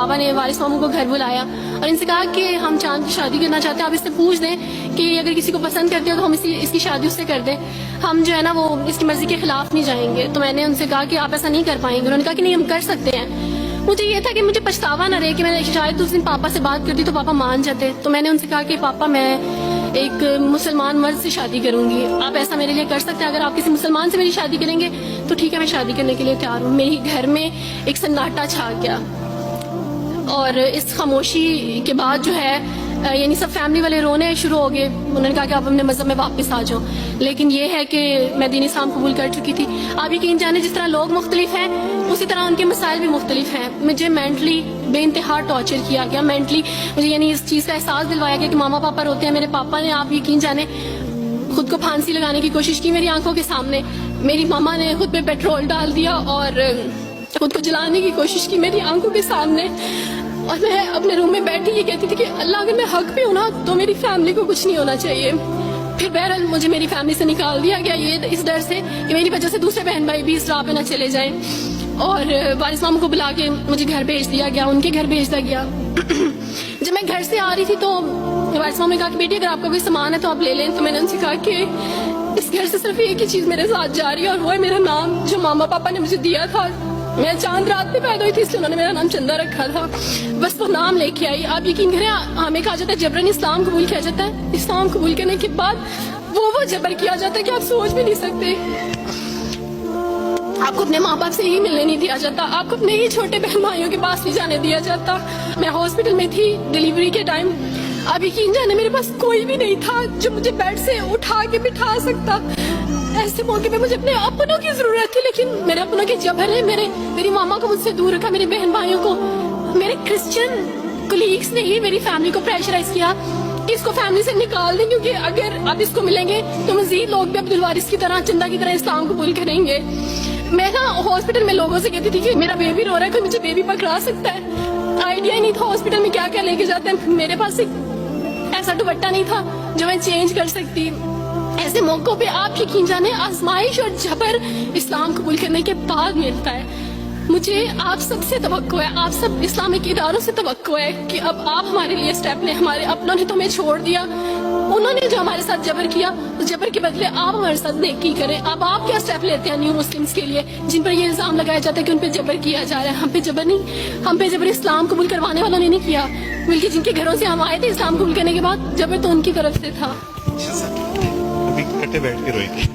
पापा ने वारिस मामू को घर बुलाया और इनसे कहा कि हम चांद की शादी करना चाहते हैं, आप इससे पूछ दें कि अगर किसी को पसंद करते हो तो हम इसकी शादी उससे कर दें, हम जो है ना वो इसकी मर्जी के खिलाफ नहीं जाएंगे। तो मैंने उनसे कहा कि आप ऐसा नहीं कर पाएंगे। उन्होंने कहा कि नहीं हम कर सकते हैं। मुझे ये था कि मुझे पछतावा ना रहे कि मैंने शायद उस दिन पापा से बात करती तो पापा मान जाते। तो मैंने उनसे कहा कि पापा मैं एक मुसलमान मर्द से शादी करूंगी, आप ऐसा मेरे लिए कर सकते हैं? अगर आप किसी मुसलमान से मेरी शादी करेंगे तो ठीक है, मैं शादी करने के लिए तैयार हूँ। मेरे घर में एक सन्नाटा छा गया और इस खामोशी के बाद जो है यानी सब फैमिली वाले रोने शुरू हो गए। उन्होंने कहा कि आप अपने मजहब में वापस आ जाओ। लेकिन ये है कि मैं दीन इस्लाम कबूल कर चुकी थी। आप यकीन जाने जिस तरह लोग मुख्तलिफ हैं उसी तरह उनके मसाइल भी मुख्तलिफ हैं। मुझे मेंटली बेइंतहा टॉर्चर किया गया। मेंटली मुझे यानी इस चीज़ का एहसास दिलवाया गया कि मामा पापा रोते हैं। मेरे पापा ने आप यकीन जाने खुद को फांसी लगाने की कोशिश की मेरी आंखों के सामने। मेरी मामा ने खुद पे पेट्रोल डाल दिया और खुद को जलाने की कोशिश की मेरी आंखों के सामने। और मैं अपने रूम में बैठी ये कहती थी कि अल्लाह अगर मैं हक पे हूँ ना तो मेरी फैमिली को कुछ नहीं होना चाहिए। फिर बहरहाल मुझे मेरी फैमिली से निकाल दिया गया ये इस डर से कि मेरी वजह से दूसरे बहन भाई भी इस राह पे ना चले जाएं। और वारिस मामू को बुला के मुझे घर भेज दिया गया, उनके घर भेज दिया गया। जब मैं घर से आ रही थी तो वारिस मामू ने कहा कि बेटी अगर आपका कोई सामान है तो आप ले लें। तो मैंने उनसे कहा कि इस घर से सिर्फ एक ही चीज़ मेरे साथ जा रही है और वो है मेरा नाम जो मामा पापा ने मुझे दिया था। मैं चांद रात में पैदा हुई थी इसलिए उन्होंने मेरा नाम चंदा रखा था, बस वो नाम लेके आई। आप यकीन करें हमें कहा जाता है जबरन इस्लाम कबूल किया जाता है। इस्लाम कबूल करने के बाद वो जबर किया जाता है कि आप सोच भी नहीं सकते। आपको अपने माँ बाप से ही मिलने नहीं दिया जाता, आपको अपने ही छोटे बहन भाइयों के पास नहीं जाने दिया जाता। मैं हॉस्पिटल में थी डिलीवरी के टाइम। आप यकीन जाने मेरे पास कोई भी नहीं था जो मुझे बेड से उठा के बिठा सकता। ऐसे मौके पे मुझे अपने अपनों की जरूरत थी, लेकिन मेरे अपनों के जबर है। मेरी मामा को मुझसे दूर रखा, मेरे बहन भाइयों को। मेरे क्रिश्चियन कलीग्स ने ही मेरी फैमिली को प्रेशराइज किया कि इसको फैमिली से निकाल दें, क्योंकि अगर आप इसको मिलेंगे तो मजीद लोग भी अब्दुल वारिस की तरह चंदा की तरह इस्लाम कबूल करेंगे। मैं ना हॉस्पिटल में लोगों से कहती थी कि मेरा बेबी रो रहा है, कोई मुझे बेबी पकड़ा सकता है। आइडिया ही नहीं था हॉस्पिटल में क्या क्या लेके जाते हैं। मेरे पास एक ऐसा दुपट्टा नहीं था जो मैं चेंज कर सकती। ऐसे मौकों पे आप यकीन जाने आजमाइश और जबर इस्लाम कबूल करने के बाद मिलता है। मुझे आप सबसे तवक्को है, आप सब इस्लामिक इदारों से तवक्को है कि अब आप हमारे लिए स्टेप लें। हमारे अपनों ने तो हमें छोड़ दिया, उन्होंने जो हमारे साथ जबर किया उस जबर के बदले आप हमारे साथ नेकी करें। अब आप क्या स्टेप लेते हैं न्यू मुस्लिम्स के लिए जिन पर ये इल्जाम लगाया जाता है कि उन पर जबर किया जा रहा है? हम पे जबर नहीं, हम पे जबर इस्लाम कबूल करवाने वालों ने नहीं किया, बल्कि जिनके घरों से हम आए थे इस्लाम कबूल करने के बाद जबर तो उनकी तरफ से था। अभी कट्टे बैठ के रोएंगे।